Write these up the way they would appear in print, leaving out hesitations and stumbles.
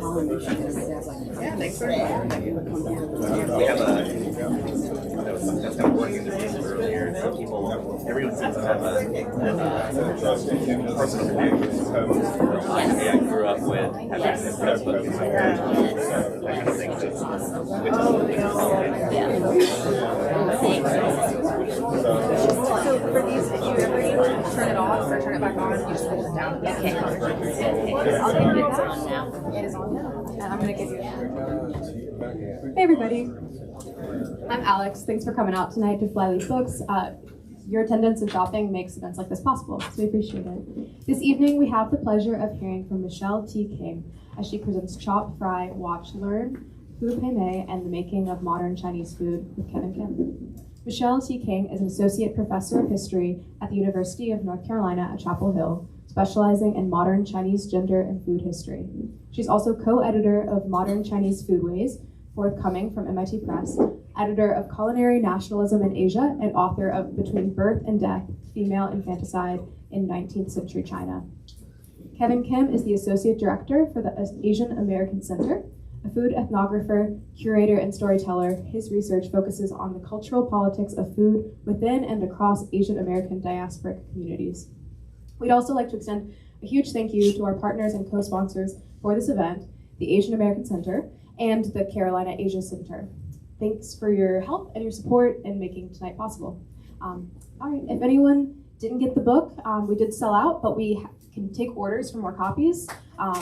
Holland, and my dad's like, Yeah, thanks for having me. We have that's kind of working the piece earlier, so people, everyone seems to have a personal connection. I grew up with having this book in my parents, so I kind of think which is So for these, if you ever turn it off or turn it back on, you just hold it down. Okay. I'll give you that on now. It is on now. And I'm going to give you Hey everybody, I'm Alex. Thanks for coming out tonight to Flyleaf Books. Your attendance and shopping makes events like this possible, so we appreciate it. This evening we have the pleasure of hearing from Michelle T. King as she presents Chop, Fry, Watch, Learn, Fu Pei-mei, and the Making of Modern Chinese Food with Kevin Kim. Michelle T. King is an associate professor of history at the University of North Carolina at Chapel Hill, specializing in modern Chinese gender and food history. She's also co-editor of Modern Chinese Foodways, forthcoming from MIT Press, editor of Culinary Nationalism in Asia, and author of Between Birth and Death, Female Infanticide in 19th Century China. Kevin Kim is the associate director for the Asian American Center. A food ethnographer, curator, and storyteller, his research focuses on the cultural politics of food within and across Asian American diasporic communities. We'd also like to extend a huge thank you to our partners and co-sponsors for this event, the Asian American Center and the Carolina Asia Center. Thanks for your help and your support in making tonight possible. All right, if anyone didn't get the book, we did sell out, but we can take orders for more copies. Yeah.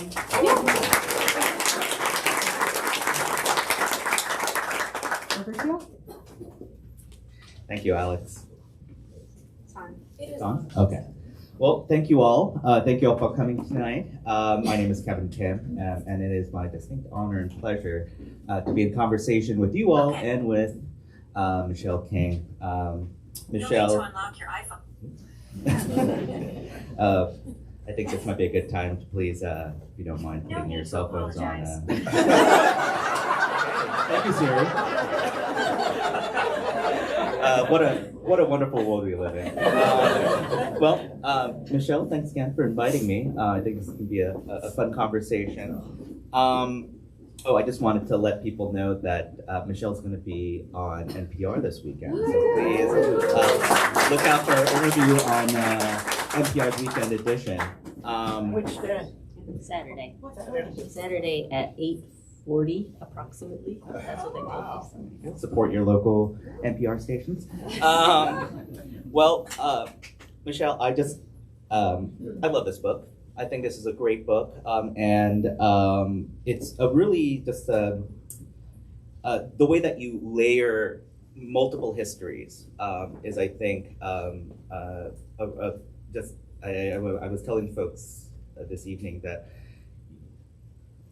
Over to you. Thank you, Alex. It's on. It's on? Okay. Well, thank you all. Thank you all for coming tonight. My name is Kevin Kim, and it is my distinct honor and pleasure to be in conversation with you all and with Michelle King. Michelle. You'll need to unlock your iPhone. I think this might be a good time to please, if you don't mind, putting your cell phones on. Thank you, Siri. What a wonderful world we live in. Michelle, thanks again for inviting me. I think this is going to be a fun conversation. I just wanted to let people know that Michelle's going to be on NPR this weekend. So please look out for her interview on NPR's Weekend Edition. which day? Saturday. Saturday at 8:40 approximately. That's what they told me. Support your local NPR stations. Michelle, I love this book. I think this is a great book, and it's a really just the way that you layer multiple histories is, I think, I was telling folks this evening that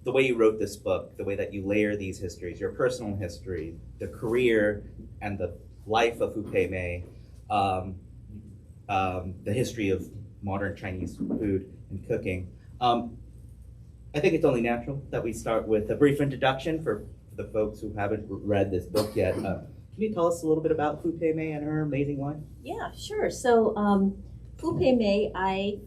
the way you wrote this book, the way that you layer these histories, your personal history, the career and the life of Fu Pei-mei, the history of modern Chinese food and cooking. I think it's only natural that we start with a brief introduction for the folks who haven't read this book yet. Can you tell us a little bit about Fu Pei-mei and her amazing life? Yeah, sure. So Fu Pei-mei, I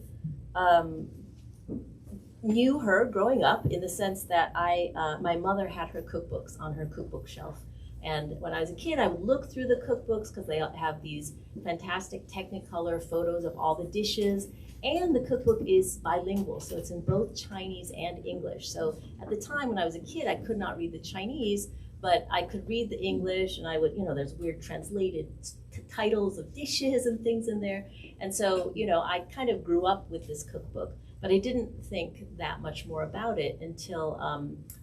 knew her growing up in the sense that my mother had her cookbooks on her cookbook shelf. And when I was a kid, I would look through the cookbooks because they have these fantastic Technicolor photos of all the dishes. And the cookbook is bilingual, so it's in both Chinese and English. So at the time when I was a kid, I could not read the Chinese, but I could read the English, and I would, there's weird translated titles of dishes and things in there. And so, I kind of grew up with this cookbook, but I didn't think that much more about it until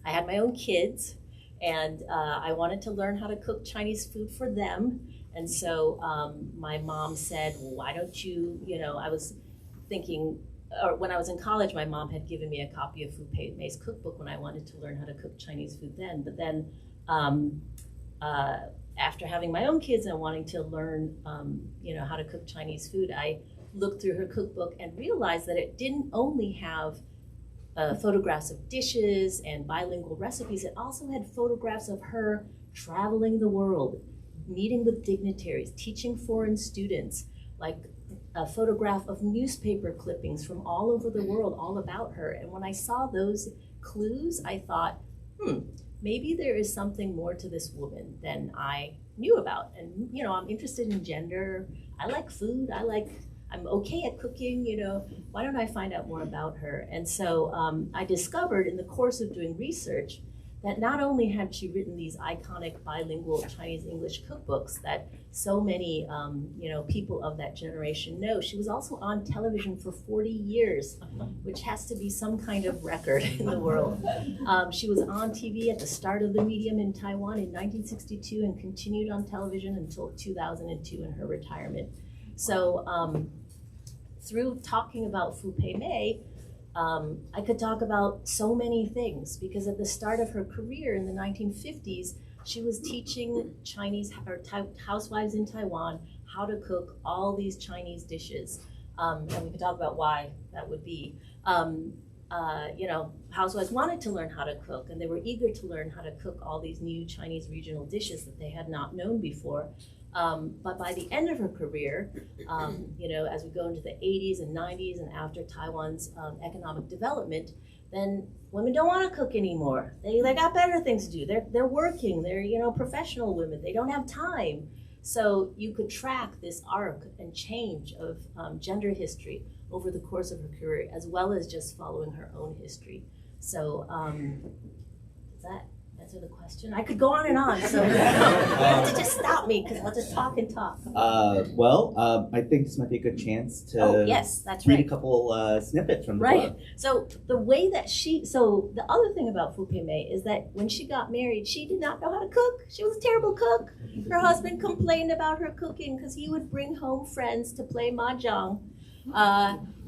I had my own kids, and I wanted to learn how to cook Chinese food for them. And so my mom said, well, why don't you, I was thinking, or when I was in college, my mom had given me a copy of Fu Pei-mei's cookbook when I wanted to learn how to cook Chinese food then. But then after having my own kids and wanting to learn, how to cook Chinese food, I looked through her cookbook and realized that it didn't only have photographs of dishes and bilingual recipes. It also had photographs of her traveling the world, meeting with dignitaries, teaching foreign students, like a photograph of newspaper clippings from all over the world all about her. And when I saw those clues, I thought, maybe there is something more to this woman than I knew about. And, you know, I'm interested in gender. I like food. I'm okay at cooking, you know. Why don't I find out more about her? And so I discovered in the course of doing research that not only had she written these iconic bilingual Chinese-English cookbooks that so many you know, people of that generation know, she was also on television for 40 years, which has to be some kind of record in the world. She was on TV at the start of the medium in Taiwan in 1962 and continued on television until 2002 in her retirement. So through talking about Fu Pei-mei, I could talk about so many things, because at the start of her career in the 1950s, she was teaching Chinese or housewives in Taiwan how to cook all these Chinese dishes. And we could talk about why that would be. You know, housewives wanted to learn how to cook, and they were eager to learn how to cook all these new Chinese regional dishes that they had not known before. But by the end of her career, you know, as we go into the 80s and 90s and after Taiwan's economic development, then women don't want to cook anymore. They got better things to do. They're working. They're, you know, professional women. They don't have time. So you could track this arc and change of gender history over the course of her career, as well as just following her own history. So does that answer the question? I could go on and on, so you have to just stop me, because I'll just talk and talk. Well, I think this might be a good chance to Oh, yes, that's read right. a couple snippets from the Right. book. So the way that so the other thing about Fu Pei-mei is that when she got married, she did not know how to cook. She was a terrible cook. Her husband complained about her cooking because he would bring home friends to play mahjong.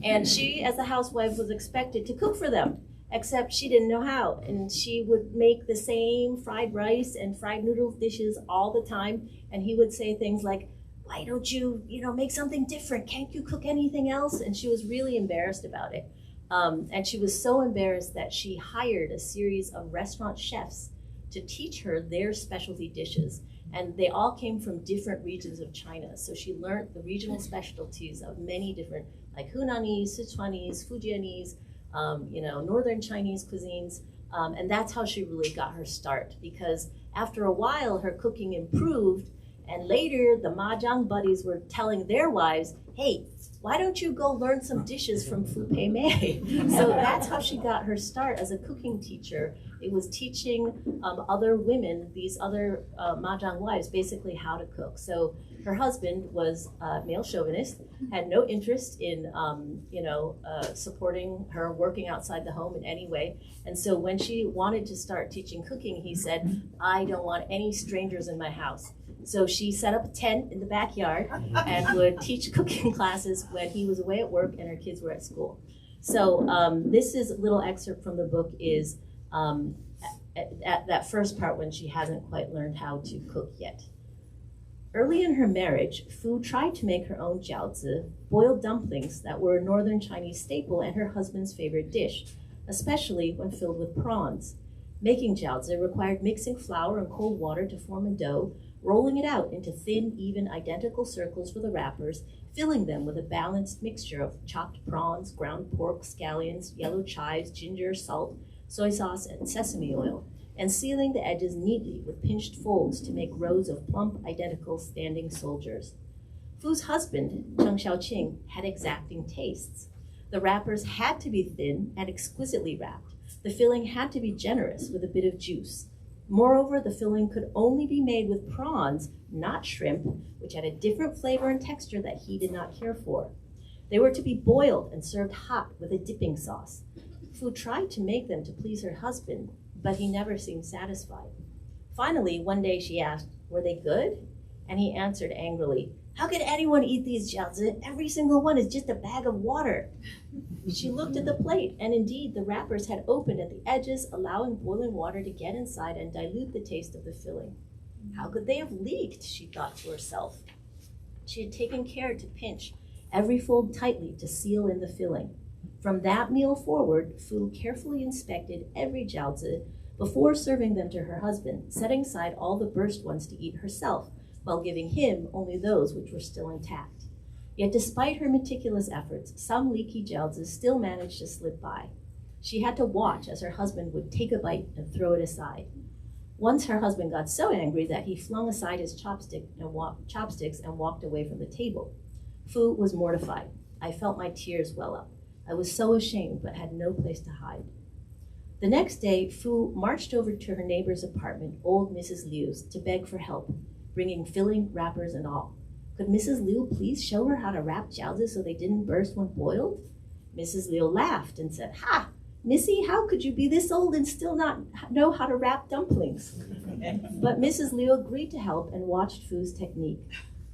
And she, as a housewife, was expected to cook for them, except she didn't know how. And she would make the same fried rice and fried noodle dishes all the time. And he would say things like, why don't you, you know, make something different? Can't you cook anything else? And she was really embarrassed about it. And she was so embarrassed that she hired a series of restaurant chefs to teach her their specialty dishes. And they all came from different regions of China. So she learned the regional specialties of many different, like Hunanese, Sichuanese, Fujianese, you know, Northern Chinese cuisines. And that's how she really got her start, because after a while, her cooking improved. And later, the mahjong buddies were telling their wives, hey, why don't you go learn some dishes from Fu Pei-mei? So that's how she got her start as a cooking teacher. It was teaching other women, these other mahjong wives, basically how to cook. So her husband was a male chauvinist, had no interest in, you know, supporting her working outside the home in any way. And so when she wanted to start teaching cooking, he said, I don't want any strangers in my house. So she set up a tent in the backyard and would teach cooking classes when he was away at work and her kids were at school. So this is a little excerpt from the book, is at that first part when she hasn't quite learned how to cook yet. Early in her marriage, Fu tried to make her own jiaozi, boiled dumplings that were a northern Chinese staple and her husband's favorite dish, especially when filled with prawns. Making jiaozi required mixing flour and cold water to form a dough, rolling it out into thin, even, identical circles for the wrappers, filling them with a balanced mixture of chopped prawns, ground pork, scallions, yellow chives, ginger, salt, soy sauce, and sesame oil, and sealing the edges neatly with pinched folds to make rows of plump, identical standing soldiers. Fu's husband, Cheng Xiaoqing, had exacting tastes. The wrappers had to be thin and exquisitely wrapped. The filling had to be generous with a bit of juice. Moreover, the filling could only be made with prawns, not shrimp, which had a different flavor and texture that he did not care for. They were to be boiled and served hot with a dipping sauce. Fu tried to make them to please her husband, but he never seemed satisfied. Finally, one day she asked, were they good? And he answered angrily, how could anyone eat these jiaozi? Every single one is just a bag of water. She looked at the plate, and indeed the wrappers had opened at the edges, allowing boiling water to get inside and dilute the taste of the filling. How could they have leaked, she thought to herself. She had taken care to pinch every fold tightly to seal in the filling. From that meal forward, Fu carefully inspected every jiaozi before serving them to her husband, setting aside all the burst ones to eat herself, while giving him only those which were still intact. Yet despite her meticulous efforts, some leaky jiaozi still managed to slip by. She had to watch as her husband would take a bite and throw it aside. Once her husband got so angry that he flung aside his chopsticks and walked away from the table. Fu was mortified. I felt my tears well up. I was so ashamed, but had no place to hide. The next day, Fu marched over to her neighbor's apartment, old Mrs. Liu's, to beg for help, bringing filling, wrappers, and all. Could Mrs. Liu please show her how to wrap jiaozi so they didn't burst when boiled? Mrs. Liu laughed and said, "Ha! Missy, how could you be this old and still not know how to wrap dumplings?" But Mrs. Liu agreed to help and watched Fu's technique.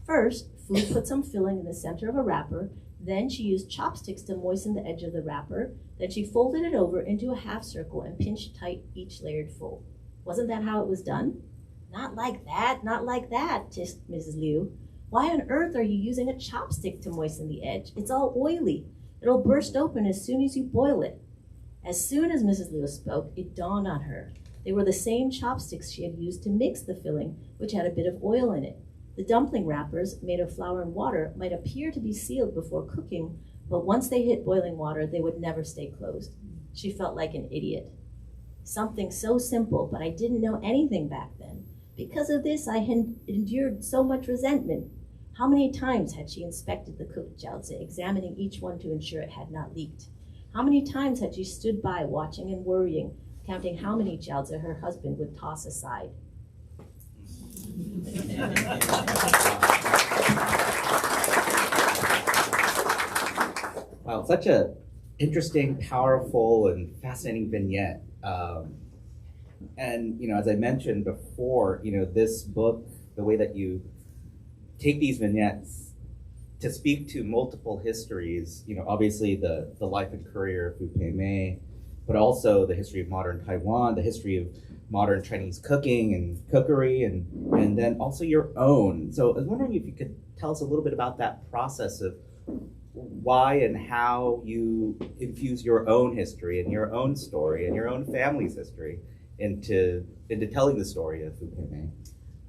First, Fu put some filling in the center of a wrapper. Then she used chopsticks to moisten the edge of the wrapper. Then she folded it over into a half circle and pinched tight each layered fold. Wasn't that how it was done? Not like that, not like that, hissed Mrs. Liu. Why on earth are you using a chopstick to moisten the edge? It's all oily. It'll burst open as soon as you boil it. As soon as Mrs. Liu spoke, it dawned on her. They were the same chopsticks she had used to mix the filling, which had a bit of oil in it. The dumpling wrappers, made of flour and water, might appear to be sealed before cooking, but once they hit boiling water, they would never stay closed. She felt like an idiot. Something so simple, but I didn't know anything back then. Because of this, I had endured so much resentment. How many times had she inspected the cooked jiaozi, examining each one to ensure it had not leaked? How many times had she stood by, watching and worrying, counting how many jiaozi her husband would toss aside? Wow, such a interesting, powerful, and fascinating vignette. And as I mentioned before, this book, the way that you take these vignettes to speak to multiple histories, obviously the life and career of Fu Pei-mei, but also the history of modern Taiwan, the history of modern Chinese cooking and cookery, and then also your own. So I was wondering if you could tell us a little bit about that process of why and how you infuse your own history and your own story and your own family's history into telling the story of Fu Pei-mei.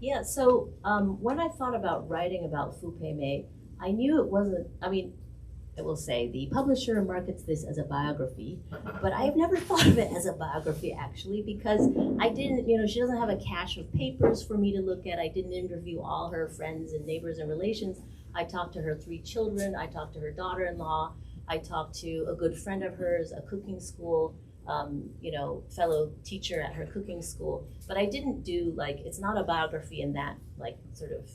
Yeah, so when I thought about writing about Fu Pei-mei, I knew it wasn't, I will say the publisher markets this as a biography, but I've never thought of it as a biography actually, because I didn't, she doesn't have a cache of papers for me to look at. I didn't interview all her friends and neighbors and relations. I talked to her 3 children. I talked to her daughter-in-law. I talked to a good friend of hers, a cooking school, fellow teacher at her cooking school. But I didn't do it's not a biography in that sort of,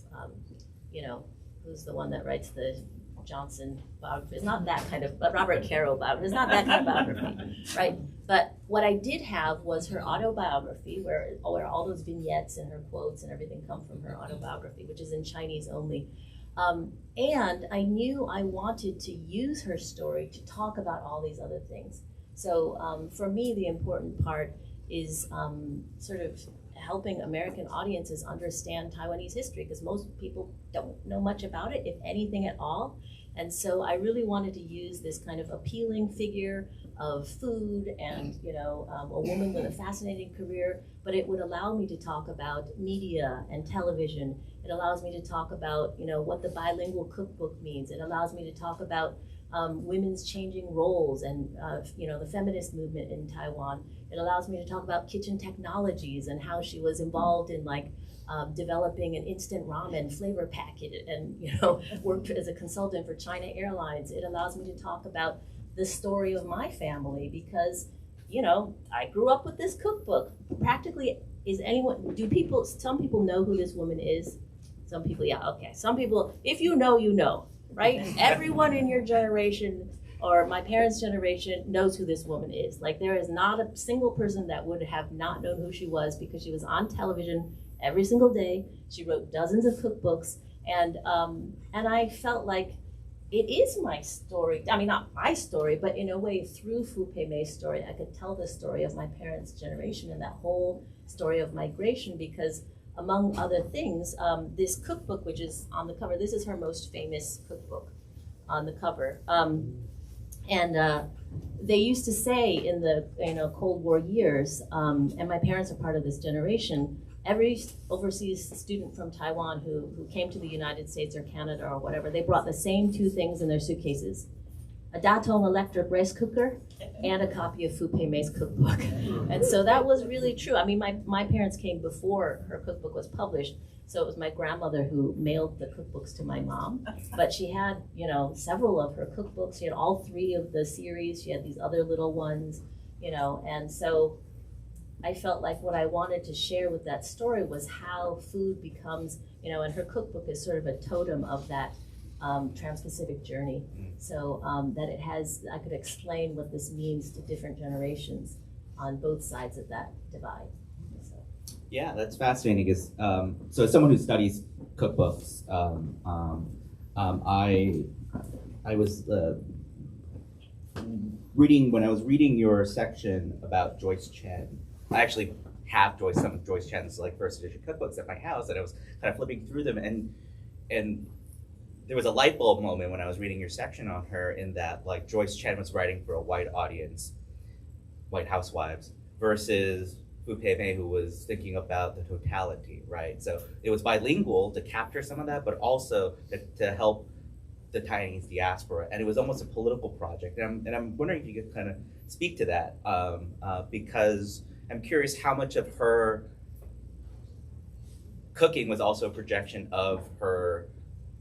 who's the one that writes the Johnson biography? It's not that kind of, but Robert Caro biography. It's not that kind of biography, right? But what I did have was her autobiography, where all those vignettes and her quotes and everything come from her autobiography, which is in Chinese only. And I knew I wanted to use her story to talk about all these other things. So for me, the important part is sort of helping American audiences understand Taiwanese history, because most people don't know much about it, if anything at all. And so I really wanted to use this kind of appealing figure of food and a woman with a fascinating career, but it would allow me to talk about media and television. It allows me to talk about what the bilingual cookbook means. It allows me to talk about women's changing roles and the feminist movement in Taiwan. It allows me to talk about kitchen technologies and how she was involved in developing an instant ramen flavor packet and worked as a consultant for China Airlines. It allows me to talk about the story of my family because I grew up with this cookbook. Practically, some people know who this woman is? Some people, yeah, okay. Some people, if you know, right? Everyone in your generation or my parents' generation knows who this woman is. There is not a single person that would have not known who she was because she was on television every single day. She wrote dozens of cookbooks, and I felt like it is my story. Not my story, but in a way, through Fu Pei-mei's story, I could tell the story of my parents' generation and that whole story of migration because, among other things, this cookbook, which is on the cover, this is her most famous cookbook on the cover. They used to say in the Cold War years, and my parents are part of this generation, every overseas student from Taiwan who came to the United States or Canada or whatever, they brought the same 2 things in their suitcases: a Datong electric rice cooker, and a copy of Fu Pei-mei's cookbook. And so that was really true. I mean, my parents came before her cookbook was published, so it was my grandmother who mailed the cookbooks to my mom. But she had, you know, several of her cookbooks. She had all 3 of the series. She had these other little ones, you know, and so I felt like what I wanted to share with that story was how food becomes, you know, and her cookbook is sort of a totem of that Trans-Pacific journey. So that it has, I could explain what this means to different generations on both sides of that divide. So. Yeah, that's fascinating. Because so as someone who studies cookbooks, I was reading when I was reading your section about Joyce Chen. I actually have some of Joyce Chen's like first edition cookbooks at my house, and I was kind of flipping through them, and there was a light bulb moment when I was reading your section on her, in that like Joyce Chen was writing for a white audience, white housewives, versus Fu Pei-mei, who was thinking about the totality, right? So it was bilingual to capture some of that, but also to help the Chinese diaspora, and it was almost a political project. And I'm wondering if you could kind of speak to that, because I'm curious how much of her cooking was also a projection of her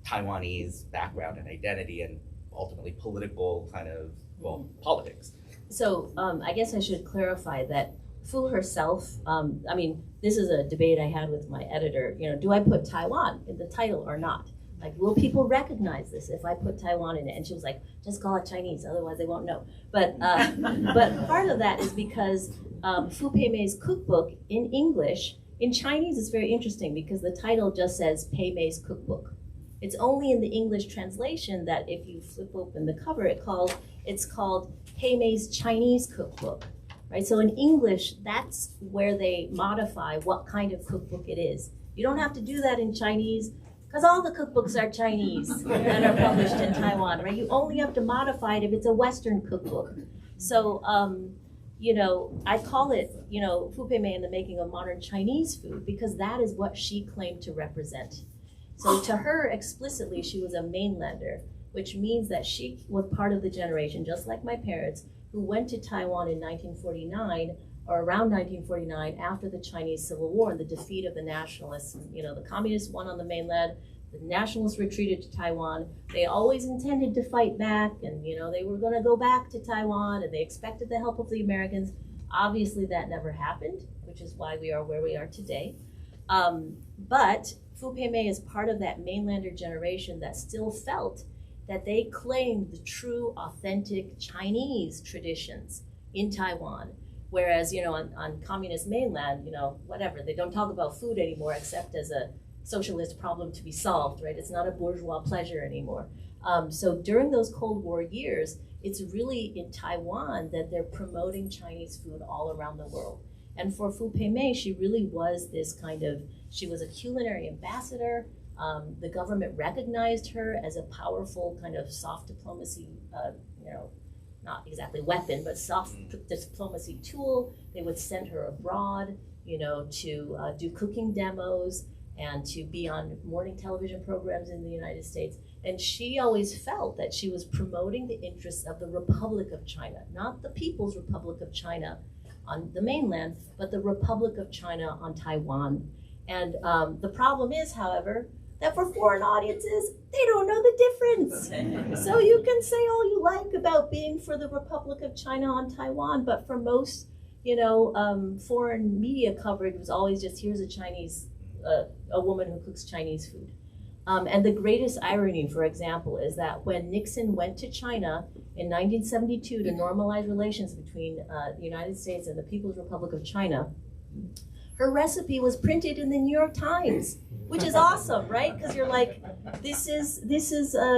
Taiwanese background and identity, and ultimately political kind of, well, politics. So I guess I should clarify that Fu herself, I mean, this is a debate I had with my editor, you know, do I put Taiwan in the title or not? Like, will people recognize this if I put Taiwan in it? And she was like, just call it Chinese, otherwise they won't know. But part of that is because Fu Pei-mei's cookbook in English, in Chinese it's very interesting because the title just says Pei-mei's cookbook. It's only in the English translation that if you flip open the cover, it's called Pei-mei's Chinese cookbook, right? So in English, that's where they modify what kind of cookbook it is. You don't have to do that in Chinese, because all the cookbooks are Chinese that are published in Taiwan, right? You only have to modify it if it's a Western cookbook. So, you know, I call it, you know, Fu Pei-mei in the Making of Modern Chinese Food, because that is what she claimed to represent. So to her, explicitly, she was a mainlander, which means that she was part of the generation, just like my parents, who went to Taiwan in 1949, or around 1949, after the Chinese Civil War and the defeat of the nationalists. You know, the communists won on the mainland, the nationalists retreated to Taiwan. They always intended to fight back, and, you know, they were going to go back to Taiwan, and they expected the help of the Americans. Obviously, that never happened, which is why we are where we are today. But Fu Pei-mei is part of that mainlander generation that still felt that they claimed the true, authentic Chinese traditions in Taiwan. Whereas, you know, on communist mainland, you know, whatever, they don't talk about food anymore except as a socialist problem to be solved, right? It's not a bourgeois pleasure anymore. So during those Cold War years, it's really in Taiwan that they're promoting Chinese food all around the world. And for Fu Pei-mei, she really was this kind of, she was a culinary ambassador. The government recognized her as a powerful kind of soft diplomacy, you know, not exactly weapon, but soft diplomacy tool. They would send her abroad, you know, to do cooking demos and to be on morning television programs in the United States. And she always felt that she was promoting the interests of the Republic of China, not the People's Republic of China on the mainland, but the Republic of China on Taiwan. And the problem is, however, that for foreign audiences, they don't know the difference. So you can say all you like about being for the Republic of China on Taiwan, but for most, you know, foreign media coverage was always just, here's a Chinese, a woman who cooks Chinese food. And the greatest irony, for example, is that when Nixon went to China in 1972 to normalize relations between the United States and the People's Republic of China, her recipe was printed in the New York Times, which is awesome, right? Because you're like, this is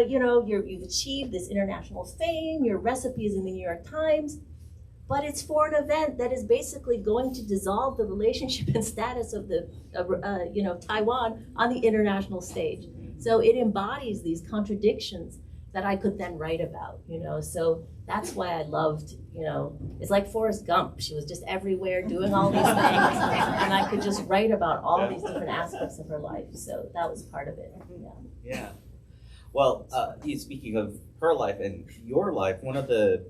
you know, you've achieved this international fame, your recipe is in the New York Times, but it's for an event that is basically going to dissolve the relationship and status of the, you know, Taiwan on the international stage. So it embodies these contradictions that I could then write about, you know. So that's why I loved, you know, it's like Forrest Gump. She was just everywhere doing all these things, and I could just write about all these different aspects of her life. So that was part of it. Yeah. Yeah. Well, speaking of her life and your life, one of the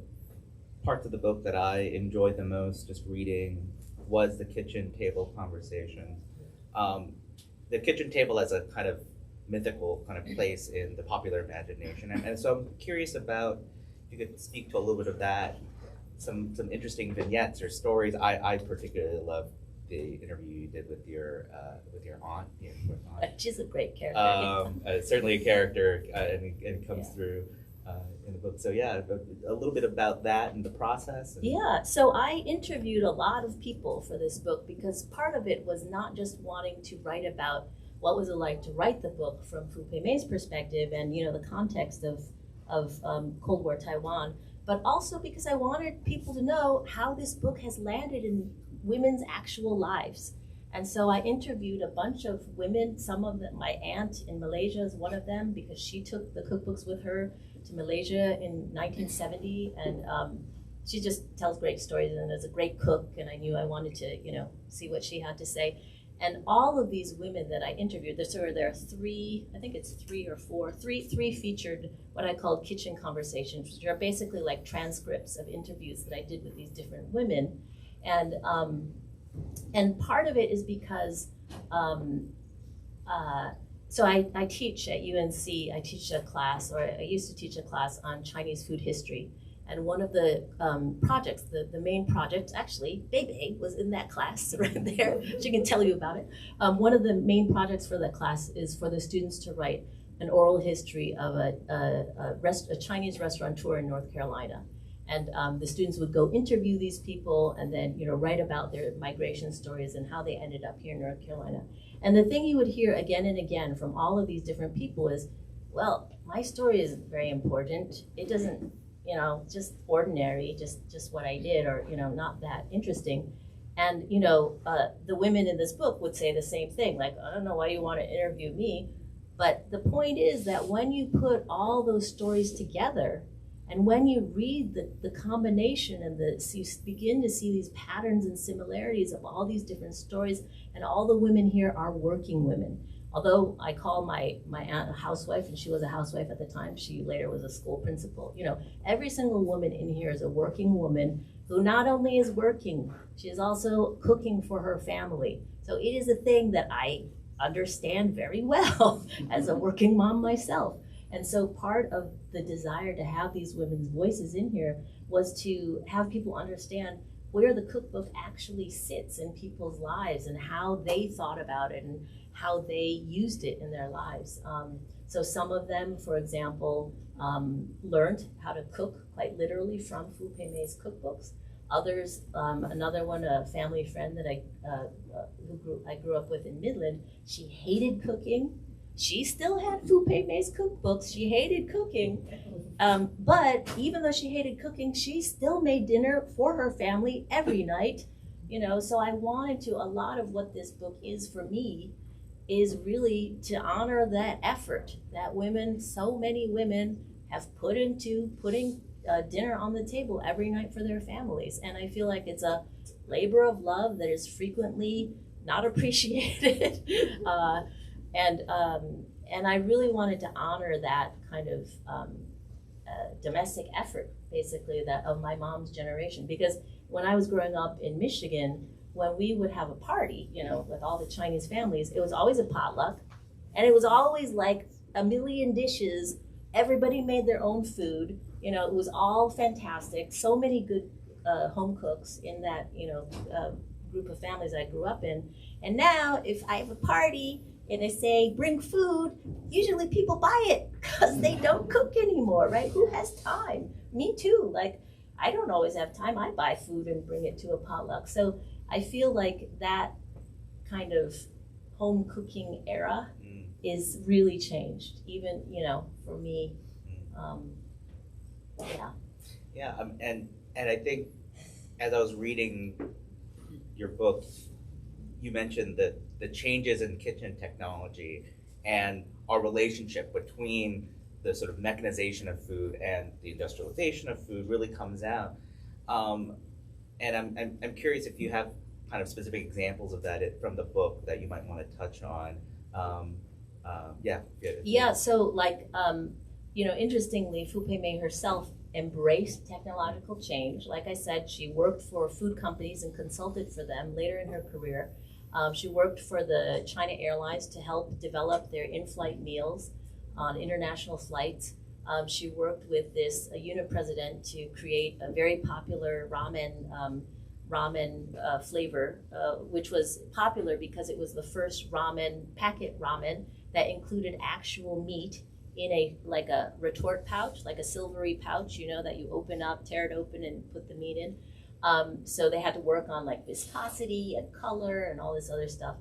parts of the book that I enjoyed the most just reading was the kitchen table conversations. The kitchen table as a kind of mythical kind of place in the popular imagination. And so I'm curious about if you could speak to a little bit of that, some interesting vignettes or stories. I particularly love the interview you did with your aunt. She's a great character. Certainly a character, and it comes through in the book. So yeah, a little bit about that and the process. Yeah, so I interviewed a lot of people for this book because part of it was not just wanting to write about what was it like to write the book from Fu Pei-mei's perspective and the context of Cold War Taiwan, but also because I wanted people to know how this book has landed in women's actual lives. And so I interviewed a bunch of women, some of them, my aunt in Malaysia is one of them because she took the cookbooks with her to Malaysia in 1970, and she just tells great stories and is a great cook, and I knew I wanted to, see what she had to say. And all of these women that I interviewed, there are three, I think it's three or four, three featured what I called kitchen conversations, which are basically like transcripts of interviews that I did with these different women. And part of it is because, so I teach at UNC, I teach a class, or I used to teach a class on Chinese food history. And one of the projects, the main project, actually, Bei-mei was in that class right there. She can tell you about it. One of the main projects for that class is for the students to write an oral history of a Chinese restaurateur in North Carolina. And the students would go interview these people and then write about their migration stories and how they ended up here in North Carolina. And the thing you would hear again and again from all of these different people is, well, my story isn't very important. It doesn't, just ordinary, just what I did, or not that interesting. And the women in this book would say the same thing, like, I don't know why you want to interview me, but the point is that when you put all those stories together, and when you read the combination and you begin to see these patterns and similarities of all these different stories, and all the women here are working women. Although I call my aunt a housewife, and she was a housewife at the time, she later was a school principal. Every single woman in here is a working woman who not only is working, she is also cooking for her family. So it is a thing that I understand very well as a working mom myself. And so part of the desire to have these women's voices in here was to have people understand where the cookbook actually sits in people's lives and how they thought about it and how they used it in their lives. So some of them, for example, learned how to cook quite literally from Fu Pei-mei's cookbooks. Others, another one, a family friend that I grew up with in Midland, she hated cooking. She still had Fu Pei-mei's cookbooks. She hated cooking. But even though she hated cooking, she still made dinner for her family every night. So I wanted to, a lot of what this book is for me is really to honor that effort that so many women have put into putting dinner on the table every night for their families. And I feel like it's a labor of love that is frequently not appreciated. And I really wanted to honor that kind of domestic effort, basically, that of my mom's generation. Because when I was growing up in Michigan, when we would have a party, with all the Chinese families, it was always a potluck. And it was always like a million dishes. Everybody made their own food. It was all fantastic. So many good home cooks in that, group of families I grew up in. And now, if I have a party and they say, bring food, usually people buy it because they don't cook anymore, right? Who has time? Me too. Like, I don't always have time. I buy food and bring it to a potluck. So I feel like that kind of home cooking era is really changed, even, for me. Yeah. Yeah, and I think as I was reading your book, you mentioned that the changes in kitchen technology and our relationship between the sort of mechanization of food and the industrialization of food really comes out. And I'm curious if you have kind of specific examples of that from the book that you might want to touch on. Yeah. Good. Yeah, so like, interestingly, Fu Pei-mei herself embraced technological change. Like I said, she worked for food companies and consulted for them later in her career. She worked for the China Airlines to help develop their in-flight meals on international flights. She worked with this unit president to create a very popular ramen flavor, which was popular because it was the first packet ramen that included actual meat in a retort pouch, like a silvery pouch, that you open up, tear it open, and put the meat in. So they had to work on like viscosity and color and all this other stuff.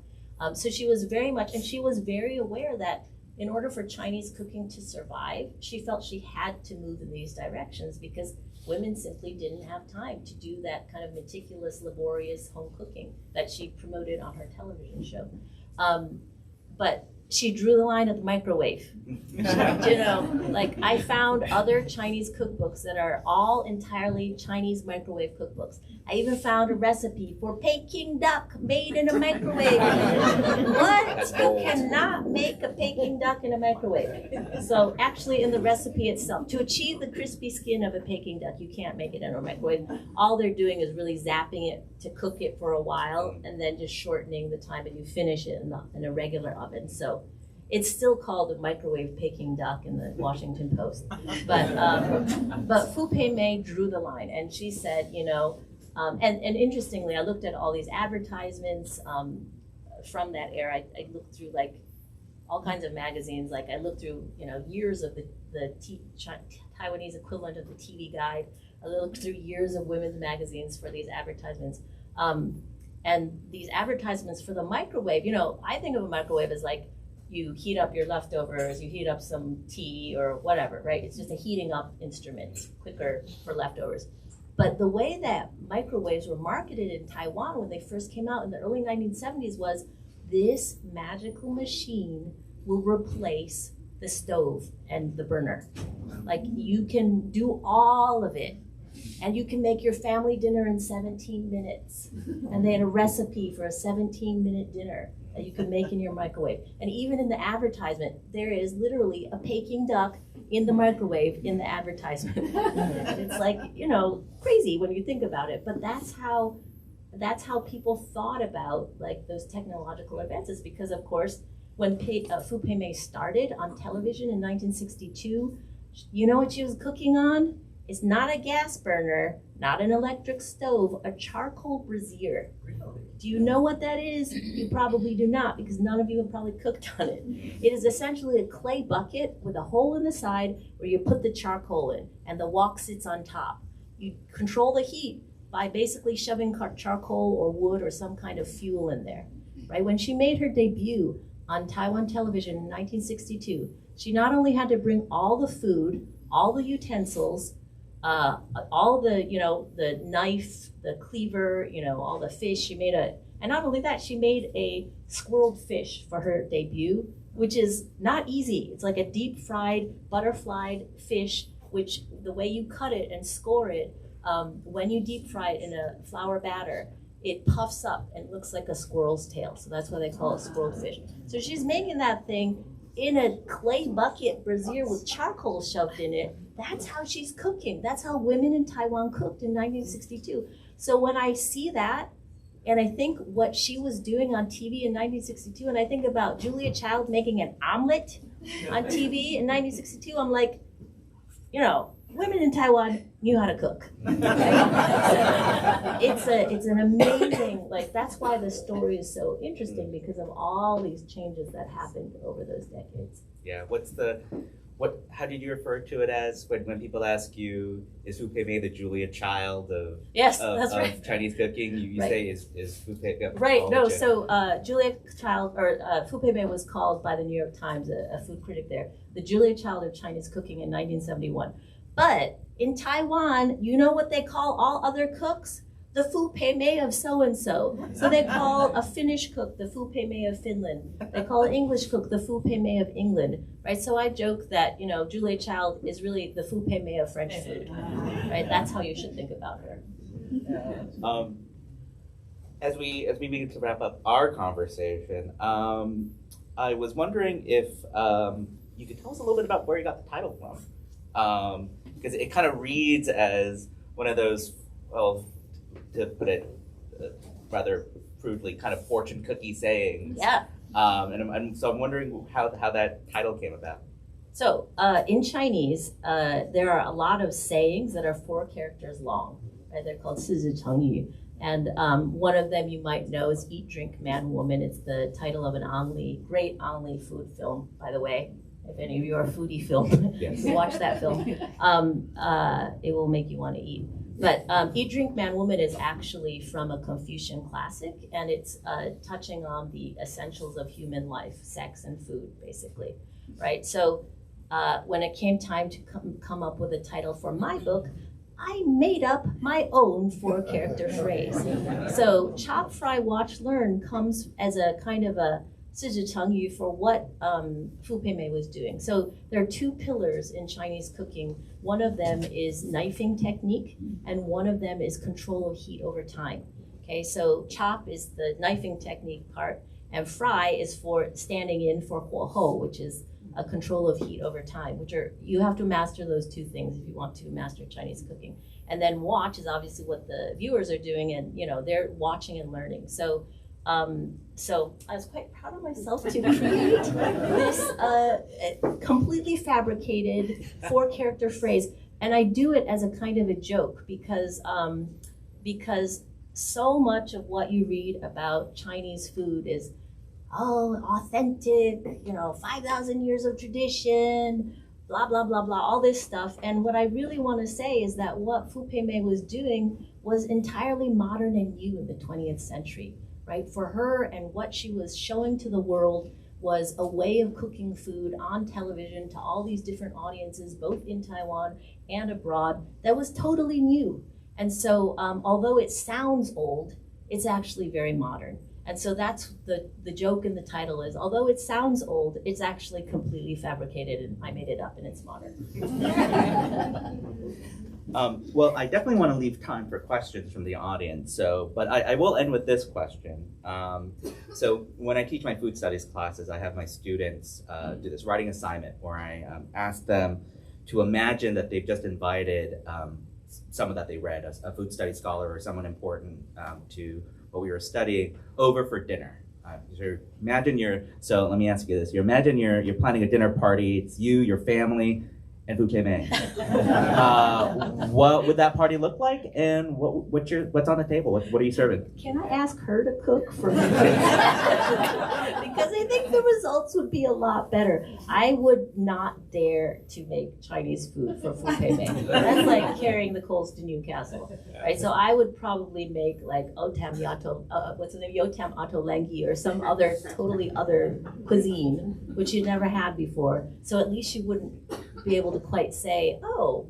So she was very aware that in order for Chinese cooking to survive, she felt she had to move in these directions because women simply didn't have time to do that kind of meticulous, laborious home cooking that she promoted on her television show. But she drew the line at the microwave. I found other Chinese cookbooks that are all entirely Chinese microwave cookbooks. I even found a recipe for Peking duck made in a microwave. What? You cannot make a Peking duck in a microwave. So actually in the recipe itself, to achieve the crispy skin of a Peking duck, you can't make it in a microwave. All they're doing is really zapping it to cook it for a while and then just shortening the time and you finish it in a regular oven. So it's still called a microwave Peking duck in the Washington Post. But Fu Pei-mei drew the line and she said, and interestingly, I looked at all these advertisements from that era. I looked through like all kinds of magazines. Like I looked through, years of the Taiwanese equivalent of the TV Guide. I looked through years of women's magazines for these advertisements. And these advertisements for the microwave, I think of a microwave as like you heat up your leftovers, you heat up some tea or whatever, right? It's just a heating up instrument, quicker for leftovers. But the way that microwaves were marketed in Taiwan when they first came out in the early 1970s was this magical machine will replace the stove and the burner. Like you can do all of it. And you can make your family dinner in 17 minutes. And they had a recipe for a 17-minute dinner that you could make in your microwave. And even in the advertisement, there is literally a Peking duck in the microwave in the advertisement. It's like, crazy when you think about it. But that's how people thought about like those technological advances. Because of course, when Fu Pei-mei started on television in 1962, you know what she was cooking on? It's not a gas burner, not an electric stove, a charcoal brazier. Do you know what that is? You probably do not, because none of you have probably cooked on it. It is essentially a clay bucket with a hole in the side where you put the charcoal in, and the wok sits on top. You control the heat by basically shoving charcoal or wood or some kind of fuel in there. Right? When she made her debut on Taiwan television in 1962, she not only had to bring all the food, all the utensils, all the knife, the cleaver, all the fish. And not only that, she made a squirreled fish for her debut, which is not easy. It's like a deep fried, butterflied fish, which the way you cut it and score it, when you deep fry it in a flour batter, it puffs up and looks like a squirrel's tail. So that's why they call it squirreled fish. So she's making that thing in a clay bucket brazier with charcoal shoved in it. That's how she's cooking. That's how women in Taiwan cooked in 1962. So when I see that, and I think what she was doing on TV in 1962, and I think about Julia Child making an omelet on TV in 1962, I'm like, women in Taiwan knew how to cook. It's an amazing, that's why the story is so interesting, because of all these changes that happened over those decades. Yeah, how did you refer to it as when people ask you, is Fu Pei-mei the Julia Child of Chinese cooking? You right. say is Fu Pei-mei? Right. No. So Julia Child or Fu Pei-mei was called by the New York Times, a food critic there, the Julia Child of Chinese cooking in 1971. But in Taiwan, you know what they call all other cooks? The Fu Pei-mei of so-and-so. So they call a Finnish cook the Fu Pei-mei of Finland. They call an English cook the Fu Pei-mei of England, right? So I joke that, Julia Child is really the Fu Pei-mei of French food, right? That's how you should think about her. As we begin to wrap up our conversation, I was wondering if you could tell us a little bit about where you got the title from. Because it kind of reads as one of those, well, to put it rather crudely, kind of fortune cookie sayings. Yeah. So I'm wondering how that title came about. So in Chinese, there are a lot of sayings that are 4 characters long. Right? They're called 四字成语. And one of them you might know is Eat, Drink, Man, Woman. It's the title of an great Ang Lee food film, by the way. If any of you are a foodie film, Yes. watch that film. It will make you want to eat. But Eat, Drink, Man, Woman is actually from a Confucian classic, and it's touching on the essentials of human life, sex and food, basically, right? So when it came time to come up with a title for my book, I made up my own 4-character phrase. So Chop, Fry, Watch, Learn comes as a kind of a 四字成语 for what Fu Pei-mei was doing. So there are 2 pillars in Chinese cooking. One of them is knifing technique, and one of them is control of heat over time. Okay, so chop is the knifing technique part, and fry is for standing in for 火候, which is a control of heat over time, you have to master those 2 things if you want to master Chinese cooking. And then watch is obviously what the viewers are doing, and they're watching and learning. So I was quite proud of myself to create this completely fabricated 4-character phrase, and I do it as a kind of a joke because so much of what you read about Chinese food is authentic, 5,000 years of tradition, blah, blah, blah, blah, all this stuff. And what I really want to say is that what Fu Pei-mei was doing was entirely modern and new in the 20th century, right? For her, and what she was showing to the world was a way of cooking food on television to all these different audiences, both in Taiwan and abroad, that was totally new. And so although it sounds old, it's actually very modern. And so that's the joke in the title is, although it sounds old, it's actually completely fabricated, and I made it up and it's modern. Well, I definitely want to leave time for questions from the audience, but I will end with this question. So when I teach my food studies classes, I have my students do this writing assignment where I ask them to imagine that they've just invited someone that they read, a food studies scholar or someone important to what we were studying, over for dinner. So let me ask you this. Imagine you're planning a dinner party. It's you, your family, and Fu Pei-mei. What would that party look like, and what's on the table? What are you serving? Can I ask her to cook for me? Because I think the results would be a lot better. I would not dare to make Chinese food for Fu Pei-mei. That's like carrying the coals to Newcastle, right? So I would probably make like Yotam Lengi or some other totally other cuisine, which you never had before. So at least you wouldn't be able to quite say, look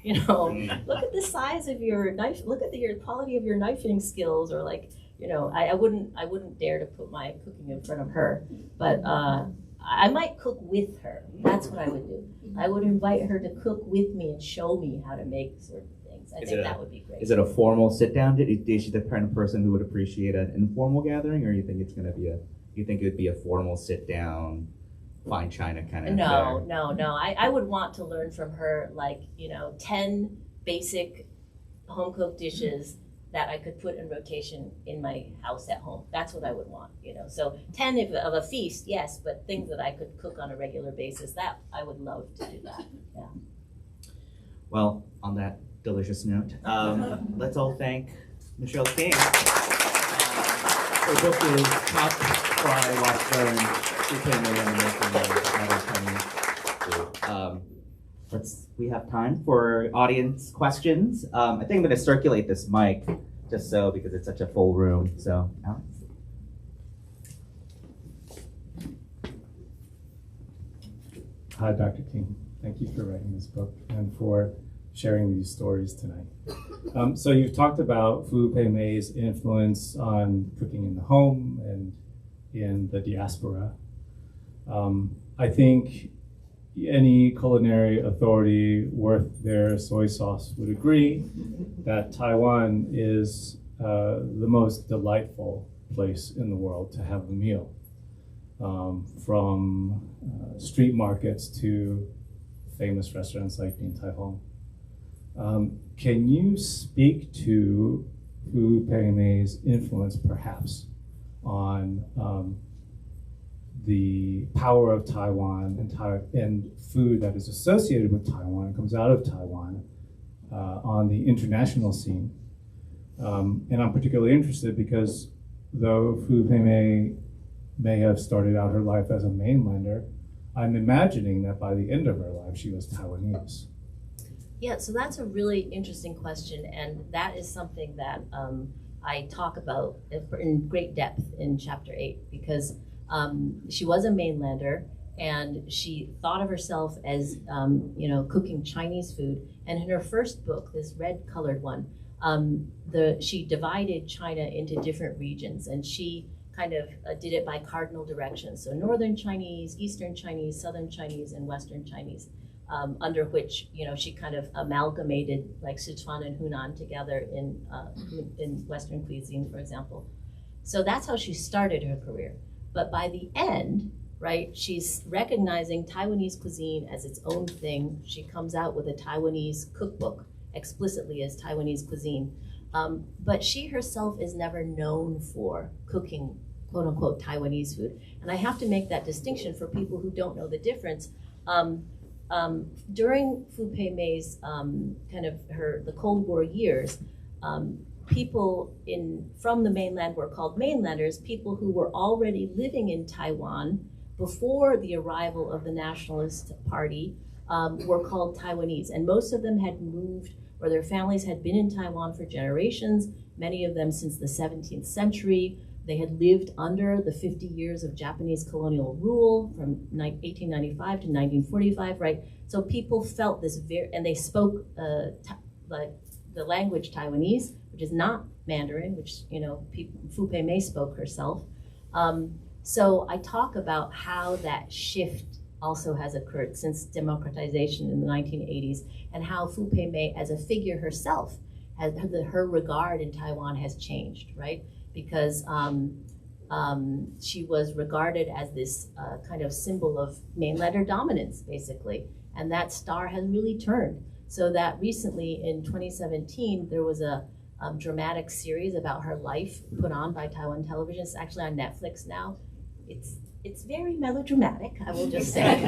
at the size of your knife, look at your quality of your knifing skills, or I wouldn't dare to put my cooking in front of her, but I might cook with her. That's what I would do. I would invite her to cook with me and show me how to make certain things. I think that would be great. Is it a formal sit down? Is she the kind of person who would appreciate an informal gathering, or you think it would be a formal sit down, fine china kind of No. I would want to learn from her 10 basic home cooked dishes that I could put in rotation in my house at home. That's what I would want, So 10 of a feast, yes, but things that I could cook on a regular basis, that I would love to do that. Yeah. Well, on that delicious note, let's all thank Michelle King. Her book is Chop, Fry, Watch, Learn, Fu Pei-mei and the Making of Modern Chinese Food. We have time for audience questions. I think I'm going to circulate this mic because it's such a full room. So, Alex. Hi, Dr. King. Thank you for writing this book and for sharing these stories tonight. So you've talked about Fu Pei-mei's influence on cooking in the home and in the diaspora. I think any culinary authority worth their soy sauce would agree that Taiwan is the most delightful place in the world to have a meal. from street markets to famous restaurants like Din Tai Fung. Can you speak to Fu Pei-mei's influence, perhaps, on the power of Taiwan and food that is associated with Taiwan, comes out of Taiwan, on the international scene? And I'm particularly interested because though Fu Pei-mei may have started out her life as a mainlander, I'm imagining that by the end of her life she was Taiwanese. Yeah, so that's a really interesting question, and that is something that I talk about in great depth in chapter 8, because she was a mainlander, and she thought of herself as cooking Chinese food. And in her first book, this red-colored one, she divided China into different regions, and she kind of did it by cardinal directions. So Northern Chinese, Eastern Chinese, Southern Chinese, and Western Chinese. Under which she kind of amalgamated like Sichuan and Hunan together in Western cuisine, for example. So that's how she started her career. But by the end, right, she's recognizing Taiwanese cuisine as its own thing. She comes out with a Taiwanese cookbook explicitly as Taiwanese cuisine. But she herself is never known for cooking, quote unquote, Taiwanese food. And I have to make that distinction for people who don't know the difference. During Fu Pei-mei's the Cold War years, people from the mainland were called mainlanders. People who were already living in Taiwan before the arrival of the Nationalist Party were called Taiwanese, and most of them had moved, or their families had been in Taiwan for generations, many of them since the 17th century. They had lived under the 50 years of Japanese colonial rule from 1895 to 1945, right? So people felt this and they spoke the language Taiwanese, which is not Mandarin, which Fu Pei-mei spoke herself. So I talk about how that shift also has occurred since democratization in the 1980s, and how Fu Pei-mei as a figure herself, her regard in Taiwan has changed, right? Because she was regarded as this kind of symbol of mainlander dominance, basically. And that star has really turned. So that recently in 2017, there was a dramatic series about her life put on by Taiwan Television. It's actually on Netflix now. It's very melodramatic, I will just say.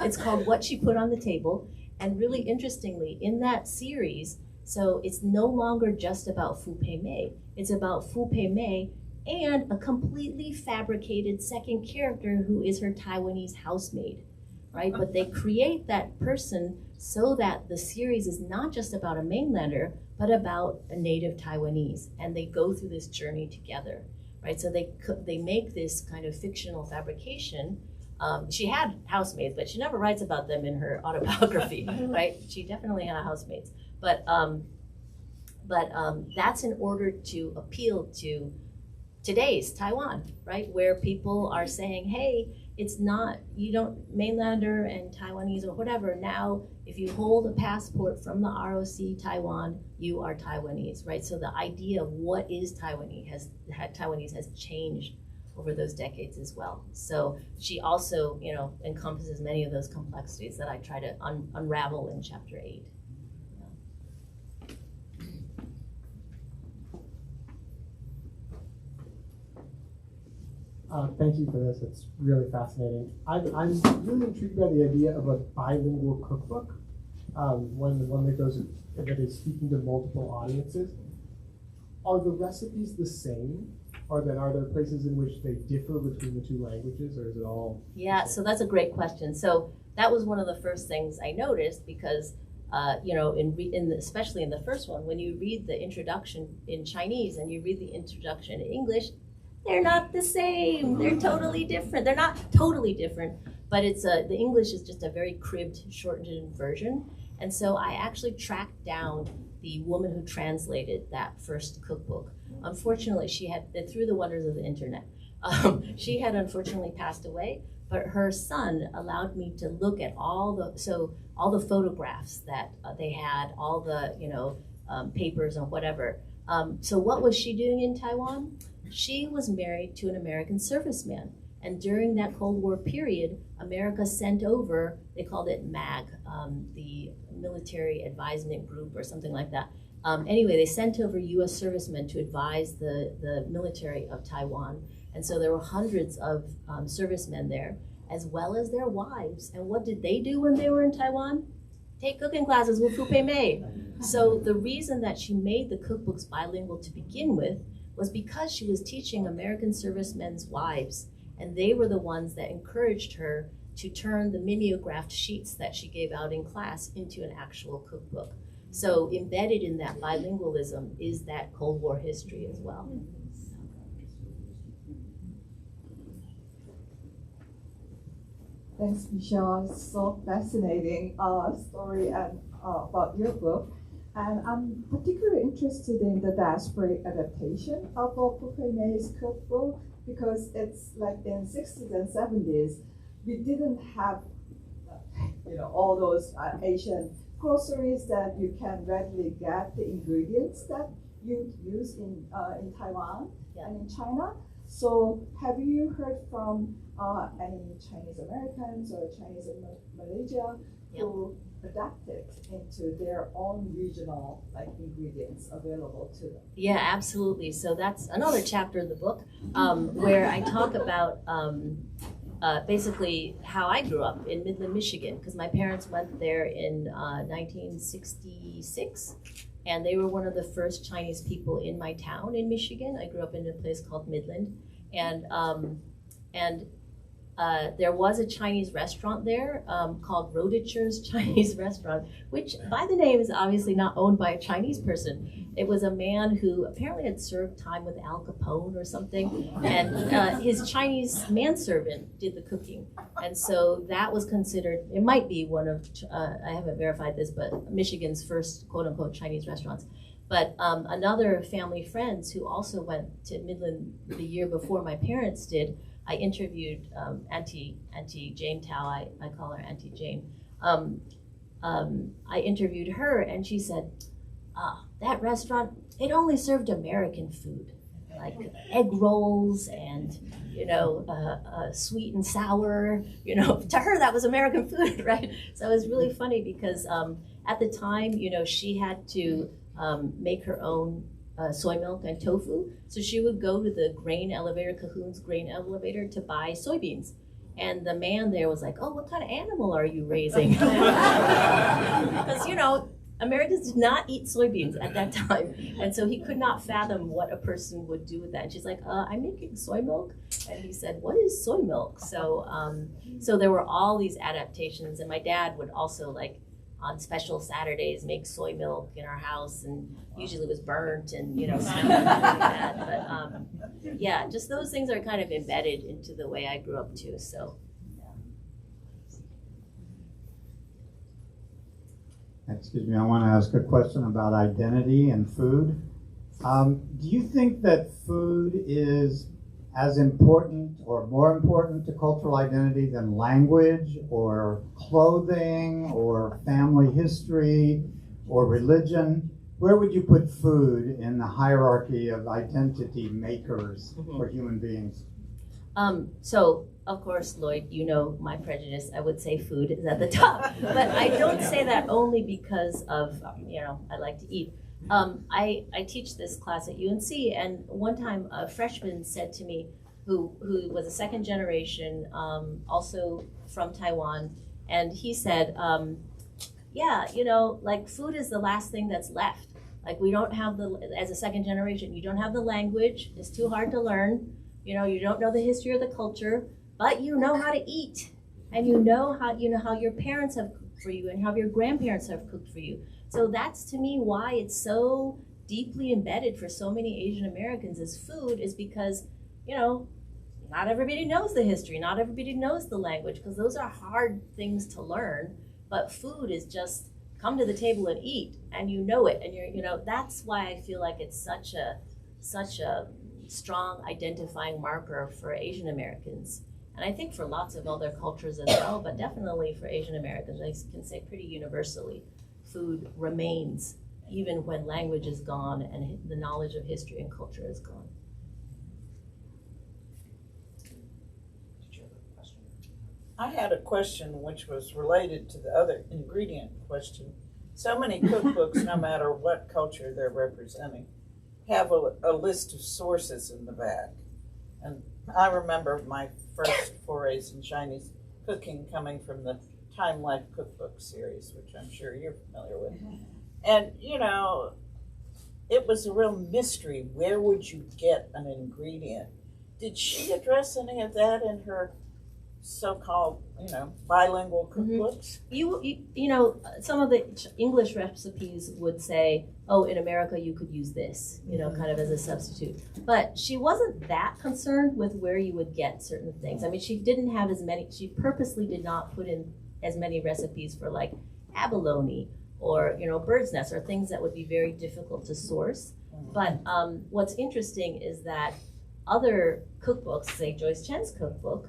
It's called What She Put on the Table. And really interestingly, in that series, so it's no longer just about Fu Pei-mei. It's about Fu Pei-mei and a completely fabricated second character who is her Taiwanese housemaid, right? But they create that person so that the series is not just about a mainlander, but about a native Taiwanese. And they go through this journey together, right? So they make this kind of fictional fabrication. She had housemaids, but she never writes about them in her autobiography, right? She definitely had housemaids. But that's in order to appeal to today's Taiwan, right? Where people are saying, hey, it's not, mainlander and Taiwanese or whatever. Now, if you hold a passport from the ROC Taiwan, you are Taiwanese, right? So the idea of what is Taiwanese has changed over those decades as well. So she also, encompasses many of those complexities that I try to unravel in chapter 8. Thank you for this. It's really fascinating. I'm really intrigued by the idea of a bilingual cookbook, one that is speaking to multiple audiences. Are the recipes the same, or then are there places in which they differ between the two languages, or is it all? Yeah, so that's a great question. So that was one of the first things I noticed because, especially in the first one, when you read the introduction in Chinese and you read the introduction in English, they're not the same. They're totally different. They're not totally different, but the English is just a very cribbed, shortened version. And so I actually tracked down the woman who translated that first cookbook. Unfortunately, through the wonders of the internet, she had unfortunately passed away, but her son allowed me to look at all the photographs that they had, all the papers and whatever. So what was she doing in Taiwan? She was married to an American serviceman, And during that Cold War period, America sent over, they called it MAG, the Military Advisement Group or something like that. Anyway, they sent over US servicemen to advise the military of Taiwan. And so there were hundreds of servicemen there, as well as their wives. And what did they do when they were in Taiwan? Take cooking classes with Fu Pei-mei. So the reason that she made the cookbooks bilingual to begin with was because she was teaching American servicemen's wives, and they were the ones that encouraged her to turn the mimeographed sheets that she gave out in class into an actual cookbook. So embedded in that bilingualism is that Cold War history as well. Thanks, Michelle. It's so fascinating story and about your book. And I'm particularly interested in the diasporic adaptation of Fu Pei-mei's cookbook because it's like in 60s and 70s, we didn't have all those Asian groceries that you can readily get the ingredients that you use in Taiwan and in China. So have you heard from any Chinese Americans or Chinese in Malaysia who adapted into their own regional ingredients available to them? Yeah, absolutely. So that's another chapter of the book where I talk about basically how I grew up in Midland, Michigan, because my parents went there in 1966, and they were one of the first Chinese people in my town in Michigan. I grew up in a place called Midland, and there was a Chinese restaurant there called Roditcher's Chinese Restaurant, which by the name is obviously not owned by a Chinese person. It was a man who apparently had served time with Al Capone or something, and his Chinese manservant did the cooking. And so that was considered, it might be one of, I haven't verified this, but Michigan's first quote unquote Chinese restaurants. But another family friends who also went to Midland the year before my parents did, I interviewed Auntie Jane Tao, I call her Auntie Jane. I interviewed her and she said, that restaurant, it only served American food, like egg rolls and, sweet and sour, to her that was American food, right? So it was really funny because at the time, she had to make her own soy milk and tofu. So she would go to the grain elevator, Cahoon's grain elevator, to buy soybeans. And the man there was like, oh, what kind of animal are you raising? Because, Americans did not eat soybeans at that time. And so he could not fathom what a person would do with that. And she's like, I'm making soy milk. And he said, what is soy milk? So, so there were all these adaptations. And my dad would also on special Saturdays make soy milk in our house, and usually it was burnt and stuff like that. But yeah, just those things are kind of embedded into the way I grew up too. So excuse me, I want to ask a question about identity and food. Do you think that food is as important or more important to cultural identity than language or clothing or family history or religion? Where would you put food in the hierarchy of identity makers for human beings? So, of course, Lloyd, my prejudice. I would say food is at the top. But I don't say that only because of, I like to eat. I teach this class at UNC, and one time a freshman said to me, who was a second generation, also from Taiwan, and he said, food is the last thing that's left. We don't have as a second generation, you don't have the language, it's too hard to learn, you don't know the history or the culture, but you know how to eat, and you know how your parents have cooked for you and how your grandparents have cooked for you. So that's, to me, why it's so deeply embedded for so many Asian Americans as food, is because, not everybody knows the history, not everybody knows the language, because those are hard things to learn. But food is just come to the table and eat, and you know it, and that's why I feel like it's such a strong identifying marker for Asian Americans. And I think for lots of other cultures as well, but definitely for Asian Americans, I can say pretty universally, food remains even when language is gone and the knowledge of history and culture is gone. I had a question which was related to the other ingredient question. So many cookbooks, no matter what culture they're representing, have a list of sources in the back. And I remember my first forays in Chinese cooking coming from the Time Life Cookbook series, which I'm sure you're familiar with. And, you know, it was a real mystery. Where would you get an ingredient? Did she address any of that in her so-called, you know, bilingual cookbooks? You know, some of the English recipes would say, oh, in America you could use this, you know, kind of as a substitute. But she wasn't that concerned with where you would get certain things. I mean, she didn't have as many, she purposely did not put in as many recipes for like abalone or, you know, bird's nest or things that would be very difficult to source. But what's interesting is that other cookbooks, say Joyce Chen's cookbook,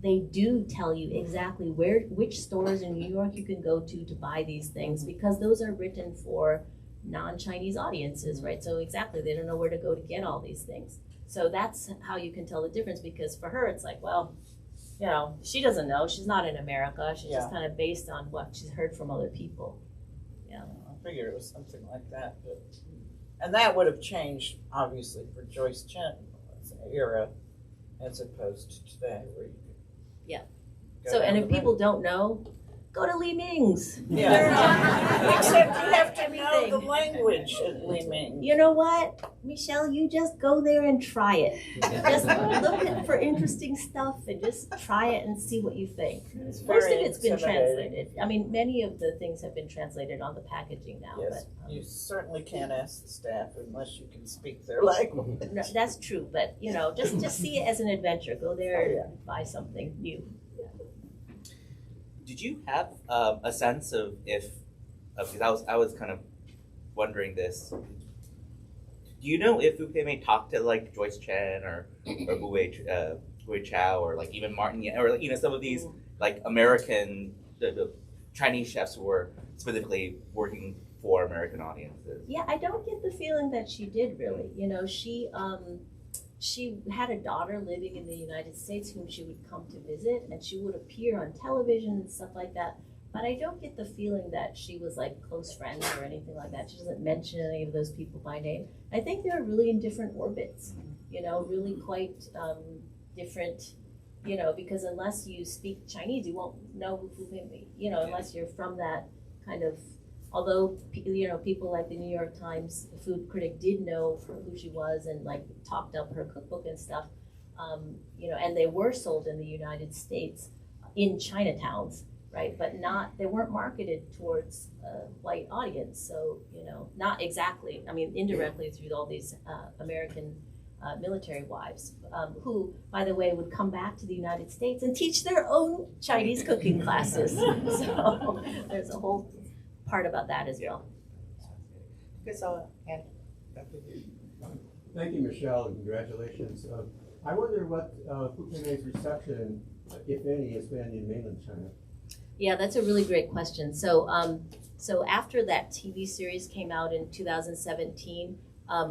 they do tell you exactly which stores in New York you can go to buy these things, because those are written for non-Chinese audiences, right? So exactly, they don't know where to go to get all these things. So that's how you can tell the difference, because for her it's like, well, you know, she doesn't know. She's not in America. She's just kind of based on what she's heard from other people. Yeah. I figured it was something like that. But, and that would have changed, obviously, for Joyce Chen's era as opposed to today, where you could So, and if people don't know, go to Li Ming's. Yeah. Except you have to know the language at Li Ming. You know what, Michelle? You just go there and try it. Just look for interesting stuff and just try it and see what you think. Most of it's been translated. I mean, many of the things have been translated on the packaging now. Yes, but, you certainly can't ask the staff unless you can speak their language. No, that's true, but you know, just see it as an adventure. Go there and buy something new. Did you have a sense of if, because I was kind of wondering this, do you know if Fu Pei-mei talked to like Joyce Chen or Hui Chow or like even Martin Yan, or you know, some of these like American the Chinese chefs who were specifically working for American audiences? Yeah, I don't get the feeling that she did really. You know, she had a daughter living in the United States whom she would come to visit, and she would appear on television and stuff like that. But I don't get the feeling that she was like close friends or anything like that. She doesn't mention any of those people by name. I think they're really in different orbits, you know, really quite different, you know, because unless you speak Chinese, you won't know who Fu Pei-mei, you know, unless you're from that kind of. Although, you know, people like the New York Times food critic did know who she was and like talked up her cookbook and stuff, you know, and they were sold in the United States in Chinatowns, right? But they weren't marketed towards a white audience. So, you know, not exactly, I mean, indirectly through all these American military wives who, by the way, would come back to the United States and teach their own Chinese cooking classes. So there's a whole part about that as well. Thank you, Michelle, and congratulations. I wonder what Fu Pei-mei's reception, if any, has been in mainland China. Yeah, that's a really great question. So, so after that TV series came out in 2017,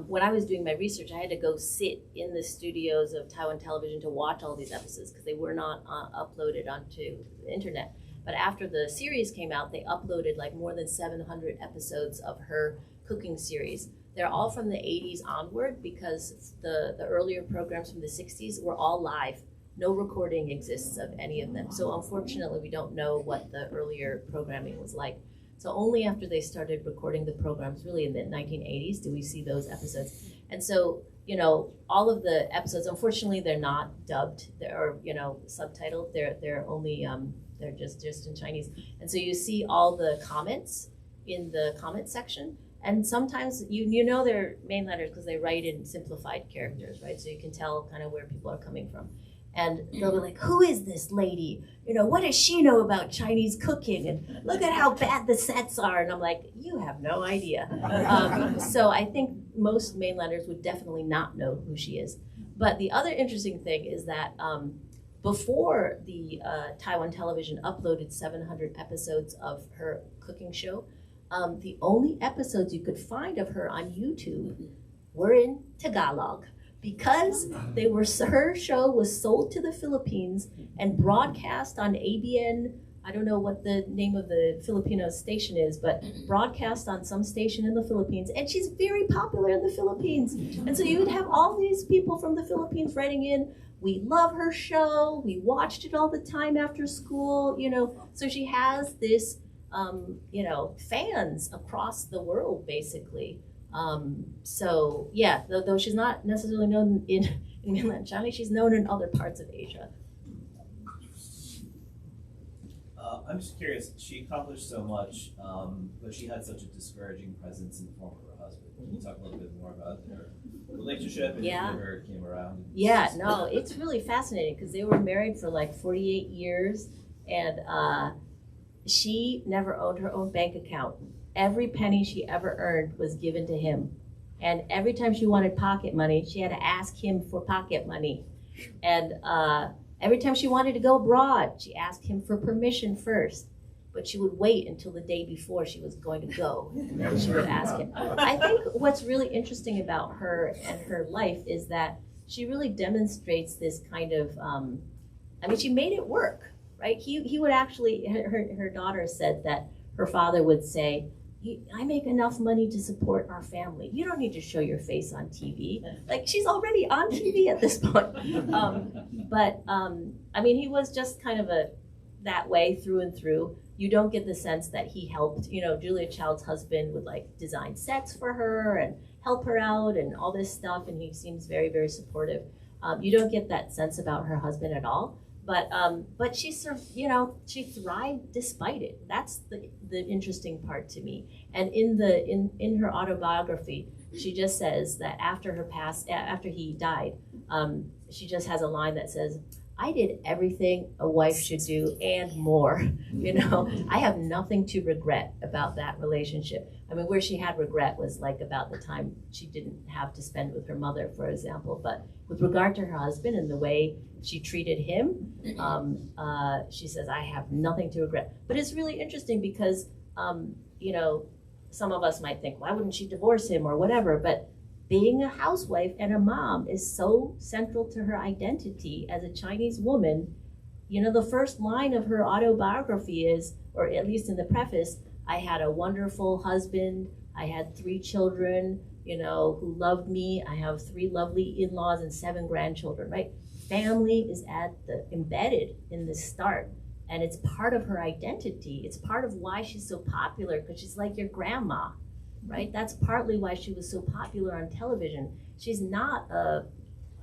when I was doing my research, I had to go sit in the studios of Taiwan Television to watch all these episodes because they were not uploaded onto the internet. But after the series came out, they uploaded like more than 700 episodes of her cooking series. They're all from the 80s onward because the earlier programs from the 60s were all live. No recording exists of any of them. So unfortunately, we don't know what the earlier programming was like. So only after they started recording the programs, really in the 1980s, do we see those episodes. And so, you know, all of the episodes, unfortunately, they're not dubbed or, you know, subtitled. They're only they're just in Chinese. And so you see all the comments in the comment section. And sometimes you know they're mainlanders because they write in simplified characters, right? So you can tell kind of where people are coming from. And they'll be like, who is this lady? You know, what does she know about Chinese cooking? And look at how bad the sets are. And I'm like, you have no idea. So I think most mainlanders would definitely not know who she is. But the other interesting thing is that before the Taiwan Television uploaded 700 episodes of her cooking show, the only episodes you could find of her on YouTube were in Tagalog, because her show was sold to the Philippines and broadcast on ABN. I don't know what the name of the Filipino station is, but broadcast on some station in the Philippines. And she's very popular in the Philippines. And so you would have all these people from the Philippines writing in, we love her show, we watched it all the time after school, So she has this, fans across the world, basically. So yeah, though she's not necessarily known in mainland China, she's known in other parts of Asia. I'm just curious, she accomplished so much, but she had such a discouraging presence in the form of her husband. Can you talk a little bit more about their relationship and Yeah. if it ever came around? Yeah, no, it's really fascinating because they were married for like 48 years and she never owned her own bank account. Every penny she ever earned was given to him. And every time she wanted pocket money, she had to ask him for pocket money. And every time she wanted to go abroad, she asked him for permission first. But she would wait until the day before she was going to go, and then she would ask him. I think what's really interesting about her and her life is that she really demonstrates this kind of, she made it work, right? He would actually, her daughter said that her father would say, I make enough money to support our family. You don't need to show your face on TV. Like, she's already on TV at this point. He was just kind of that way through and through. You don't get the sense that he helped. Julia Child's husband would like design sets for her and help her out and all this stuff, and he seems very, very supportive. You don't get that sense about her husband at all. But she she thrived despite it. That's the interesting part to me. And in her autobiography, she just says that after he died, she just has a line that says, I did everything a wife should do and more. I have nothing to regret about that relationship. Where she had regret was like about the time she didn't have to spend with her mother, for example. But with regard to her husband and the way she treated him, she says, I have nothing to regret. But it's really interesting because, some of us might think, why wouldn't she divorce him or whatever? But being a housewife and a mom is so central to her identity as a Chinese woman. The first line of her autobiography is, or at least in the preface, I had a wonderful husband, I had 3 children, who loved me, I have 3 lovely in-laws and 7 grandchildren, right? Family is embedded in the start, and it's part of her identity. It's part of why she's so popular, because she's like your grandma, right? That's partly why she was so popular on television. She's not a,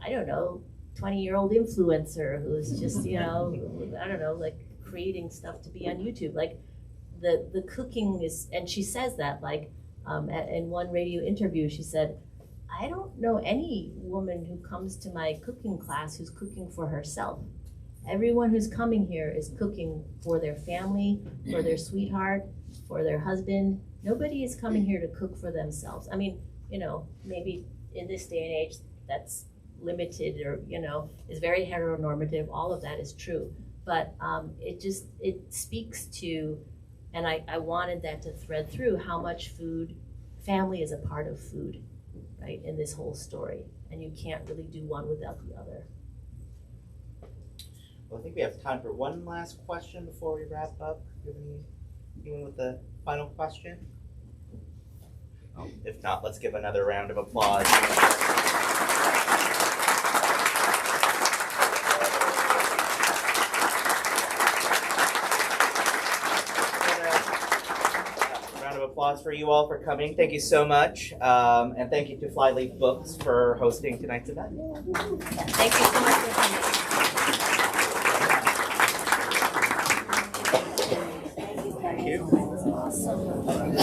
20-year-old influencer who's just, like creating stuff to be on YouTube. Like the cooking is, and she says that, in one radio interview, she said, I don't know any woman who comes to my cooking class who's cooking for herself. Everyone who's coming here is cooking for their family, for their sweetheart, for their husband. Nobody is coming here to cook for themselves. Maybe in this day and age that's limited or, is very heteronormative. All of that is true. But it speaks to, and I wanted that to thread through how much family is a part of food, right, in this whole story. And you can't really do one without the other. Well, I think we have time for one last question before we wrap up. Do you have anyone with the final question? If not, let's give another round of applause. Applause for you all for coming. Thank you so much. And thank you to Flyleaf Books for hosting tonight's event. Thank you so much for coming. Thank you.